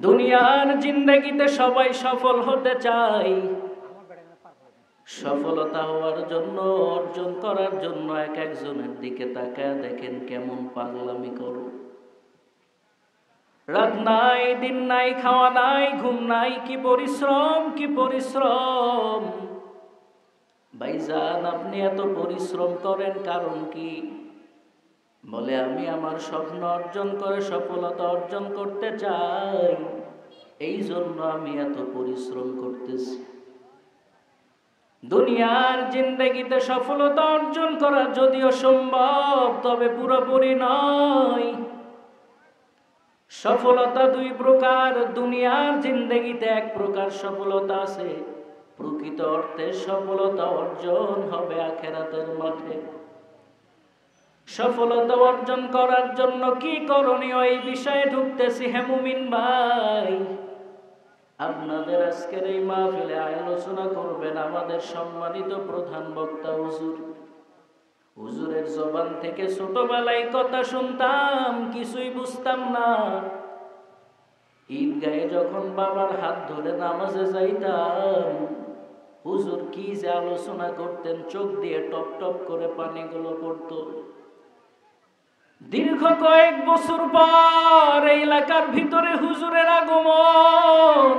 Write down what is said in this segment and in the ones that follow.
দুনিয়ার জিন্দেগিতে সবাই সফল হতে চায়। সফলতা হওয়ার জন্য, অর্জন করার জন্য এক একজনের দিকে তাকায় দেখেন কেমন পাগলামি করো। রাত নাই, দিন নাই, খাওয়া নাই, ঘুম নাই, কি পরিশ্রম, কি পরিশ্রম। ভাইজান, আপনি এত পরিশ্রম করেন কারণ কি? বলে, আমি আমার স্বপ্ন অর্জন করে সফলতা অর্জন করতে চাই, এই জন্য আমি এত পরিশ্রম করতেছি। দুনিয়ার জিন্দেগিতে সফলতা অর্জন করা যদিও সম্ভব, তবে পুরোপুরি নয়। সফলতা দুই প্রকার। দুনিয়ার জিন্দেগিতে এক প্রকার সফলতা আছে, প্রকৃত অর্থে সফলতা অর্জন হবে আখিরাতের মাঠে। সফলতা অর্জন করার জন্য কি করণীয়, এই বিষয়ে ঢুকতেছি। হে মুমিন ভাই, আপনাদের আজকের এই মাহফিলে আলোচনা করবেন আমাদের সম্মানিত প্রধান বক্তা হুজুর। হুজুরের জবান থেকে ছোটবেলায় কথা শুনতাম, কিছুই বুঝতাম না। ঈদগাহে যখন বাবার হাত ধরে নামাজে যাইতাম, হুজুর কি যে আলোচনা করতেন, চোখ দিয়ে টপ টপ করে পানিগুলো পড়তো। দীর্ঘ কয়েক বছর পর এই এলাকার ভিতরে হুজুরের আগমন।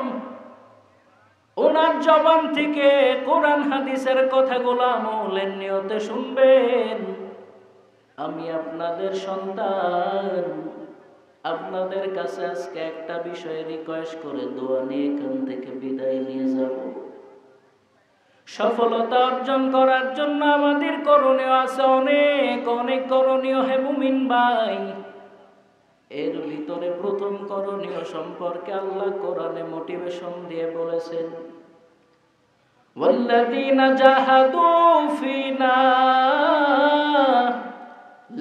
ওনার জবান থেকে কোরআন হাদিসের কথাগুলো আমলের নিয়তে শুনবেন। আমি আপনাদের সন্তান, আপনাদের কাছে আজকে একটা বিষয়ে রিকোয়েস্ট করে দোয়া নিয়ে এখান থেকে বিদায় নিয়ে যাব। সফলতা অর্জন করার জন্য আমাদের করণীয় আছে অনেক অনেক করণীয়। হে মুমিন ভাই, এর ভিতরে প্রথম করণীয় সম্পর্কে আল্লাহ কোরআনে মোটিভেশন দিয়ে বলেছেন, ওয়াল্লাযীনা জাহাদু ফীনা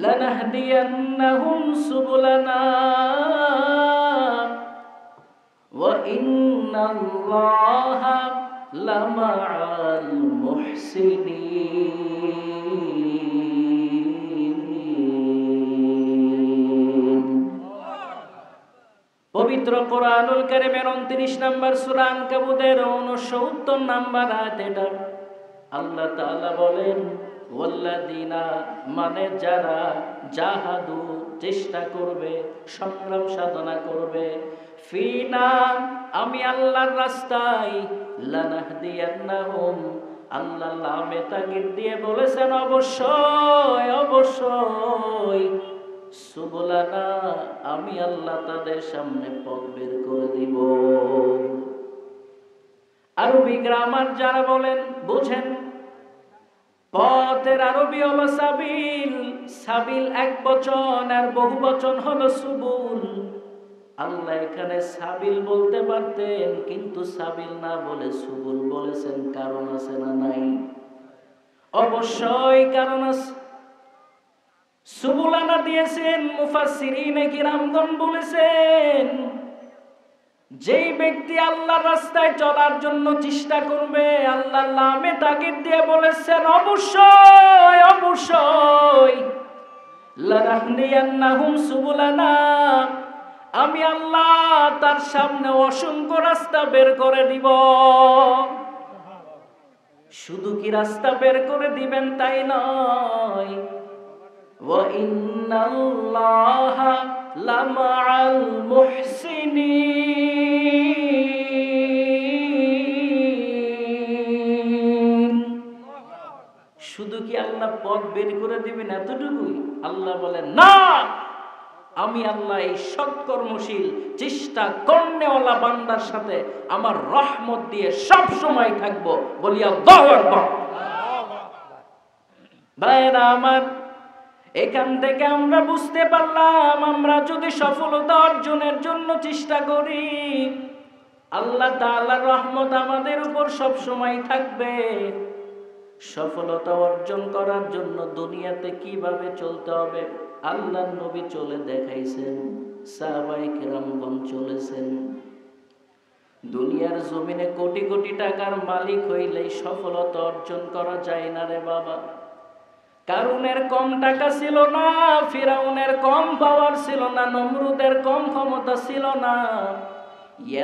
লানাহদিয়ান্নাহুম সুবুলানা ওয়া ইন্নাল্লাহা লামাআল মুহসিনিন। পবিত্র কোরআনুল কারীমের 29 নম্বর সূরা আনকাবুতের 69 নম্বর আয়াত এটা। আল্লাহ তাআলা বলেন, ওয়াল্লাযীনা মানে যারা, জাহাদু চেষ্টা করবে, সংগ্রাম সাধনা করবে, ফিনা আমি আল্লাহর রাস্তায়, লানাহদিয়ান্নাহুম আল্লাহ লামে তাগিদ দিয়ে বলেছেন অবশ্যই অবশ্যই, সুবুলানা আমি আল্লাহ তাদের সামনে পথ বের করে দিব। আরবি গ্রামার যারা বলেন বুঝেন, পথের আরবি হলো সাবিল। সাবিল এক বচন আর বহু বচন হলো সুবুল। আল্লাহ এখানে সাবিল বলতে পারতেন, কিন্তু সাবিল না বলে সুবুল বলেছেন। কারণ আছে না নাই? অবশ্যই কারণ আছে। সুবুলানা দিয়েছেন মুফাসসিরিনে কিরামগণ বলেছেন, যেই ব্যক্তি আল্লাহর রাস্তায় চলার জন্য চেষ্টা করবে, আল্লাহ নামে তাগিদ দিয়ে বলেছেন অবশ্যই অবশ্যই, লানাহদিয়ান্নাহুম সুবুলানা আমি আল্লাহ তার সামনে অসংখ্য রাস্তা বের করে দিব। শুধু কি রাস্তা বের করে দিবেন তাই নয়, ওয়া ইন্নাল্লাহা লামাআল মুহসিনিন। শুধু কি আল্লাহ পথ বের করে দিবেন এতটুকুই? আল্লাহ বলেন না, আমি আল্লাহ এই সৎকর্মশীল চেষ্টা কর্নেওয়ালা বান্দার সাথে আমার রহমত দিয়ে সব সময় থাকবো। বলি আল্লাহু আকবার। ভাইরা আমার, এখান থেকে আমরা বুঝতে পারলাম, আমরা যদি সফলতা অর্জনের জন্য চেষ্টা করি, আল্লাহ তাআলার রহমত আমাদের উপর সব সময় থাকবে। সফলতা অর্জন করার জন্য দুনিয়াতে কিভাবে চলতে হবে আল্লাহর নবী চলে দেখাইছেন, সাহাবায়ে কেরামগণ চলেছেন। দুনিয়ার জমিনে কোটি কোটি টাকার মালিক হইলেই সফলতা অর্জন করা যায় না রে বাবা। কারুনের কম টাকা ছিল না, ফিরাউনের কম পাওয়ার ছিল না, নমরুদের কম ক্ষমতা ছিল না।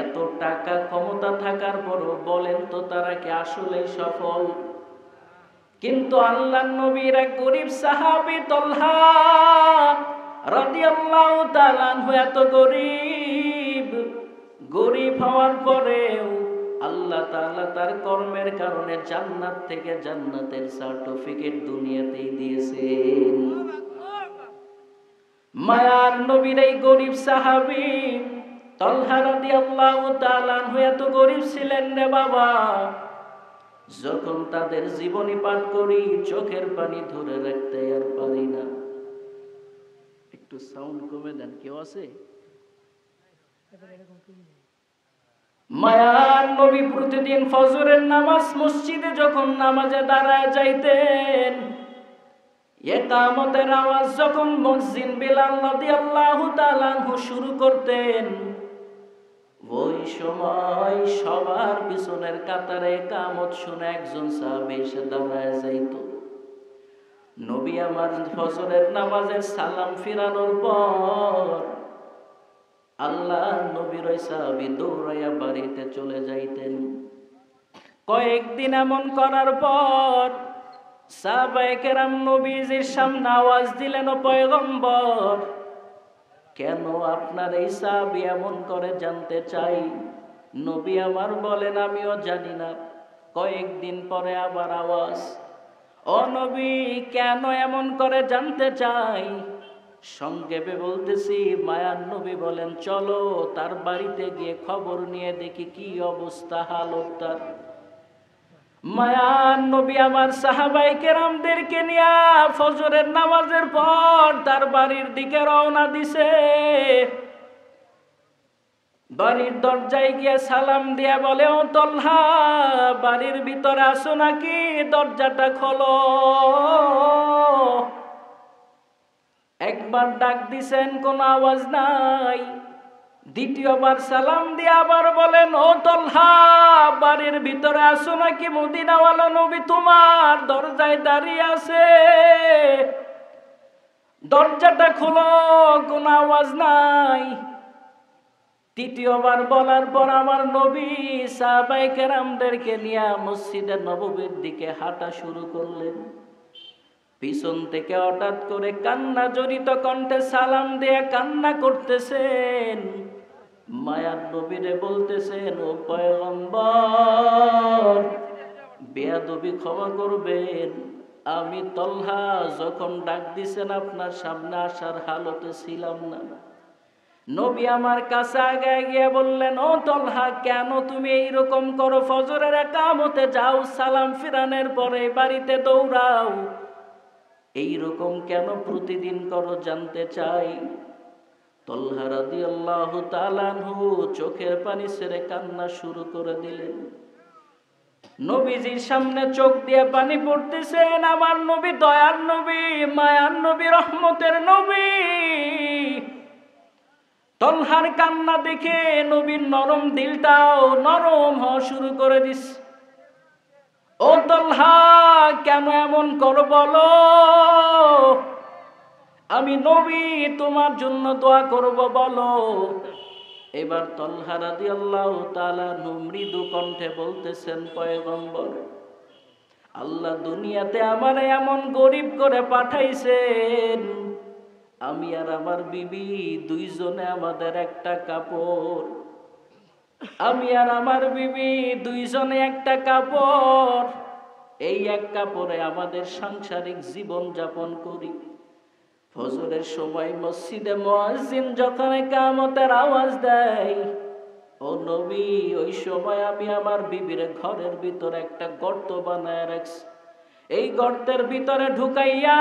এত টাকা ক্ষমতা থাকার পরও বলেন তো তারা কি আসলেই সফল? কিন্তু আল্লাহর নবীর এক গরিব সাহাবী তলহা রাদিয়াল্লাহু তাআলা আনহু এত গরিব হওয়ার পরেও আল্লাহ তাআলা তার কর্মের কারণে জান্নাত থেকে জান্নাতের সার্টিফিকেট দুনিয়াতেই দিয়েছেন। মায়ার নবীর এই গরিব সাহাবী তলহা রাদিয়াল্লাহু তাআলা আনহু এত গরিব ছিলেন রে বাবা, যখন তাদের জীবনী পাঠ করি চোখের পানি ধরে রাখতে আর পারি না। একটু সাউন্ড কমে দেন, কেউ আছে? মায়ার নবী প্রতিদিন ফজরের নামাজ মসজিদে যখন নামাজে দাঁড়ায় যাইতেন, ইকামতের আওয়াজ যখন মুয়াজ্জিন বিলাল রাদিয়াল্লাহু তাআলা আনহু শুরু করতেন, ওই সময় সবার পিছনের কাতারে ইকামত শুনে একজন সাহাবী এসে দাঁড়ায় যাইত। নবী আমার ফজরের নামাজের সালাম ফিরানোর পর আল্লাহ নবীর ওই সাহাবী দৌড়াইয়া বাড়িতে চলে যাইতেন। কয়েকদিন এমন করার পর সাহাবায়ে কেরাম নবীজির সামনে আওয়াজ দিলেন, ও পয়গম্বর, কেন আপনার এই সাহাবী এমন করে জানতে চাই। নবী আমার বলেন, আমিও জানি না। কয়েকদিন পরে আবার আওয়াজ, ও নবী, কেন এমন করে জানতে চাই। সংক্ষেপে বলতেছি, মায়ার নবী বলেন, চলো তার বাড়িতে গিয়ে খবর নিয়ে দেখি কি অবস্থা, হালত তার। মায়ার নবী আমার সাহাবায়ে কেরামদেরকে নিয়ে ফজরের নামাজের পর তার বাড়ির দিকে রওনা দিছে। বাড়ির দরজায় গিয়ে সালাম দিয়া বলে, ও তলহা, বাড়ির ভিতরে আসো নাকি, দরজাটা খোলো। একবার ডাক দিছেন, কোনো আওয়াজ নাই। দ্বিতীয়বার সালাম দিয়ে আবার বলেন, ও তলহা, বাড়ির ভিতরে আসো নাকি, মদিনাওয়ালা নবী তোমার দরজায় দাঁড়িয়ে আছে, দরজাটা খোলো, কোনো আওয়াজ নাই। তৃতীয়বার বলার পর আমার নবী সাহাবায়ে কেরামদেরকে নিয়ে মসজিদে নববীর দিকে হাঁটা শুরু করলেন। পিছন থেকে হঠাৎ করে কান্না জড়িত কণ্ঠে সালাম দিয়ে কান্না করতেছেন। মায়ার নবীরে বলতেছেন, ও পয়গম্বর, বেয়াদবি ক্ষমা করবেন, আমি তলহা যখন ডাক দিছেন আপনার সামনে আসার হালতে ছিলাম না। নবী আমার কাছে আগে গিয়ে বললেন, ও তলহা, কেন তুমি এইরকম করো? ফজরের ইকামতে যাও, সালাম ফিরানোর পরে বাড়িতে দৌড়াও, এইরকম কেন প্রতিদিন করো জানতে চাই। তলহা রাদিয়াল্লাহু তাআলা আনহু চোখের পানি ছেড়ে কান্না শুরু করে দিলেন। নবীজির সামনে চোখ দিয়ে পানি পড়তেছেন। আমার নবী দয়ার নবী, মায়ার নবী, রহমতের নবী। তলহার কান্না দেখে নবীর নরম দিলটাও নরম হওয়া শুরু করে দিস। ও তলহা, কেন এমন করো বলো, আমি নবী তোমার জন্য দোয়া করব, বলো। এবার তলহা রাদিয়াল্লাহু তাআলা মৃদু কণ্ঠে বলতেছেন, পয়গম্বর, আল্লাহ দুনিয়াতে আমার এমন গরিব করে পাঠাইছেন, আমি আর আমার বিবি দুইজনে আমাদের একটা কাপড়, আমি আর আমার বিবি দুইজনে একটা কাপড়, এই এক কাপড়ে আমাদের সাংসারিক জীবন যাপন করি। ফজরের সময় মসজিদে মুয়াজ্জিন যখন ইকামতের আওয়াজ দেয়, ও নবী, ওই সময় আমি আমার বিবির ঘরের ভিতরে একটা গর্ত বানায় রাখছি। এই গর্তের ভিতরে ঢুকাইয়া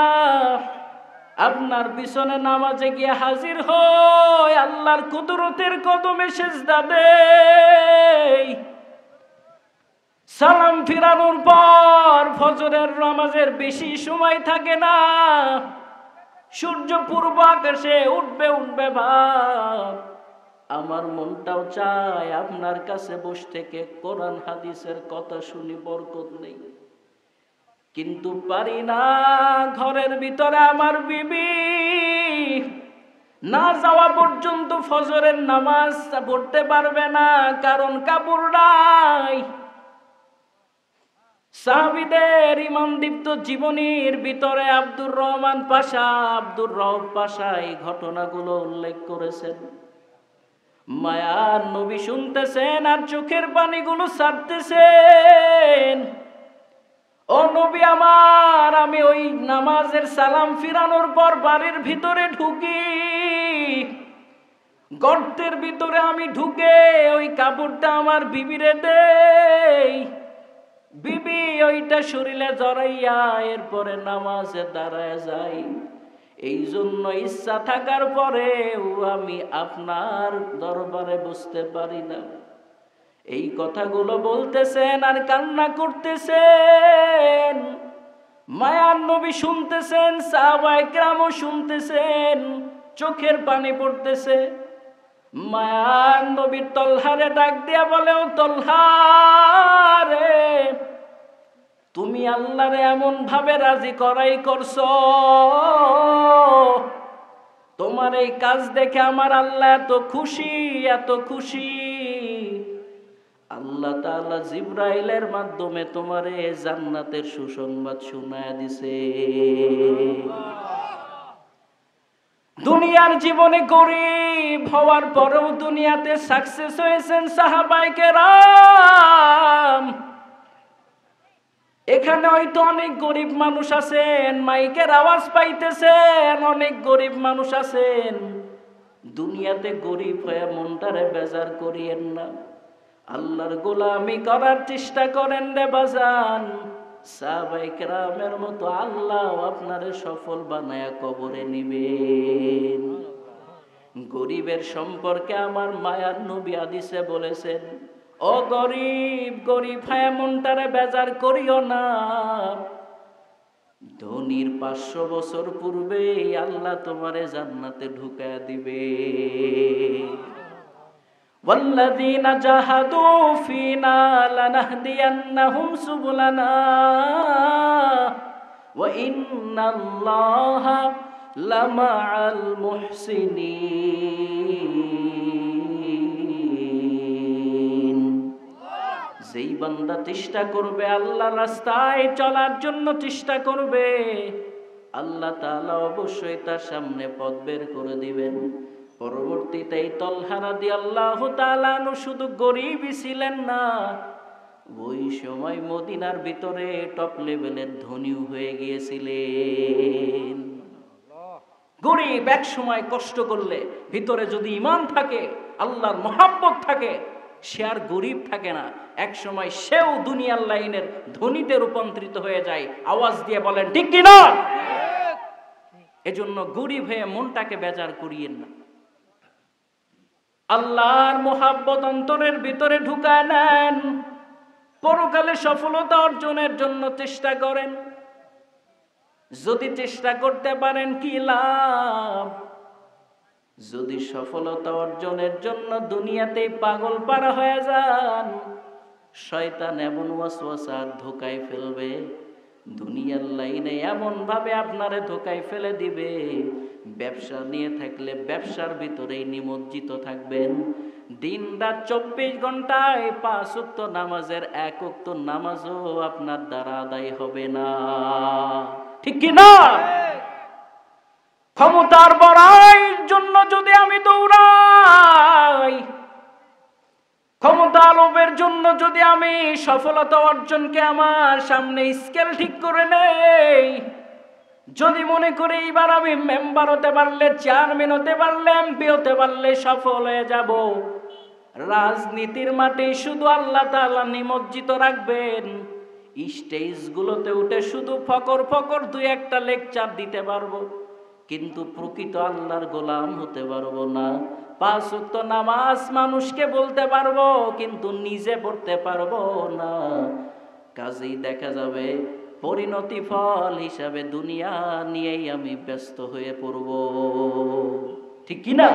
আপনার পিছনে নামাজে গিয়ে হাজির হই, আল্লাহর কুদরতের কদমে সিজদা দেই। সালাম ফিরানোর পর ফজরের নামাজের বেশি সময় থাকে না, সূর্য পূর্ব আকাশে উঠবে ভাব। আমার মনটাও চায় আপনার কাছে বসে থেকে কোরআন হাদিসের কথা শুনি, বরকত নেই, কিন্তু পারি না। ঘরের ভিতরে আমার বিবি না যাওয়া পর্যন্ত ফজরের নামাজ পড়তে পারবে না, কারণ কাপড় নাই। সাহাবীদের ঈমানদীপ্ত জীবনীর ভিতরে আব্দুর রহমান পাশা, আব্দুর রউফ পাশা এই ঘটনাগুলো উল্লেখ করেছেন। মায়ার নবী শুনতেছেন আর চোখের পানিগুলো ছাড়তেছেন। ও নবী আমার, আমি ওই নামাজের সালাম ফিরানোর পর বাড়ির ভিতরে ঢুকি, গর্তের ভিতরে আমি ঢুকে ওই কাপড়টা আমার বিবিরে দেই, বিবি ওইটা শরীরে জড়াইয়া এরপরে নামাজে দাঁড়ায় যাই। এই জন্য ইচ্ছা থাকার পরেও আমি আপনার দরবারে বসতে পারি না। এই কথাগুলো বলতেছেন আর কান্না করতেছেন। মায়ার নবী শুনতেছেন, সাহাবায়ে কেরামও শুনতেছেন, চোখের পানি পড়তেছে। মায়ার নবীর তলহারে ডাক দিয়া বলে, ও তলহা রে, তুমি আল্লাহরে এমন ভাবে রাজি করাই করছো, তোমার এই কাজ দেখে আমার আল্লাহ এত খুশি, এত খুশি। আল্লাহ তাআলা জিবরাইলের মাধ্যমে তোমারে জান্নাতের সুসংবাদ শোনায়া দিছে। দুনিয়ার জীবনে গরিব হওয়ার পরেও দুনিয়াতে সাকসেস হয়েছেন সাহাবায়ে কেরাম। এখানে হয়তো অনেক গরিব মানুষ আছেন, মাইকের আওয়াজ পাইতেছেন, অনেক গরিব মানুষ আছেন। দুনিয়াতে গরিব হয়ে মনটারে বেজার করিয়েন না, আল্লাহর গোলামি করার চেষ্টা করেন রে বাজান। সাহাবায়ে কেরামের মতো আল্লাহ আপনারে সফল বানায়া কবরে নিবেন। গরিবের সম্পর্কে আমার মায়ার নবী হাদিসে বলেছেন, ও গরিব, গরিব হয়ে মনটারে বেজার করিও না, ধনীর 500 বছর পূর্বে আল্লাহ তোমারে জান্নাতে ঢুকায়া দিবে। والذين جاهدوا فينا لنهدينهم سبلنا وإن الله لمع المحسنين। যেই বান্দা চেষ্টা করবে আল্লাহর রাস্তায় চলার জন্য চেষ্টা করবে, আল্লাহ তাআলা অবশ্যই তার সামনে পথ বের করে দিবেন। পরবর্তীতে এই তলহা রাদিয়াল্লাহু তাআলা আনহু শুধু গরিবই ছিলেন না, ওই সময় মদিনার ভিতরে টপ লেভেলের ধনীও হয়ে গিয়েছিলেন। গরিব এক সময় কষ্ট করলে ভিতরে যদি ঈমান থাকে, আল্লাহর মহব্বত থাকে, সে আর গরিব থাকে না, এক সময় সেও দুনিয়ার লাইনের ধনীতে রূপান্তরিত হয়ে যায়। আওয়াজ দিয়ে বলেন ঠিক কি না? এজন্য গরিব হয়ে মনটাকে বেজার করিয়েন না, আল্লাহর মহব্বত অন্তরের ভিতরে ঢুকায় নেন। পরকালে সফলতা অর্জনের জন্য চেষ্টা করেন। যদি চেষ্টা করতে পারেন কি লাভ? যদি সফলতা অর্জনের জন্য দুনিয়াতেই পাগল পারা হয়ে যান, শয়তান এমন ওয়াসওয়াসার ধোকায় ফেলবে, দুনিয়ার লাইনে এমন ভাবে আপনারে ধোকায় ফেলে দিবে। ব্যবসা নিয়ে থাকলে ব্যবসার ভিতরেই নিমজ্জিত থাকবেন। দিন রাত 24 ঘন্টায় 5 ওয়াক্ত নামাজের 1 ওয়াক্ত নামাজও আপনার দ্বারা আদায় হবে না, ঠিক কি না? ক্ষমতার বড়াইয়ের জন্য যদি আমি দৌড়াই, ক্ষমতা লোভের জন্য যদি আমি সফলতা অর্জনকে আমার সামনে স্কেল ঠিক করে নেই, যদি মনে করি এইবার আমি মেম্বার হতে পারলে, চেয়ারম্যান হতে পারলে, এমপি হতে পারলে সফল হয়ে যাব, রাজনীতির মাঠে শুধু আল্লাহ তাআলা নিমজ্জিত রাখবেন, স্টেজগুলোতে উঠে শুধু ফকর ফকর 2-1টা লেকচার দিতে পারবো, কিন্তু প্রকৃত আল্লাহর গোলাম হতে পারবো না। 5 ওয়াক্ত নামাজ মানুষকে বলতে পারবো, কিন্তু নিজে পড়তে পারবো না। কাজেই দেখা যাবে পরিণতি ফল হিসাবে দুনিয়া নিয়েই আমি ব্যস্ত হয়ে পড়ব, ঠিক কি না?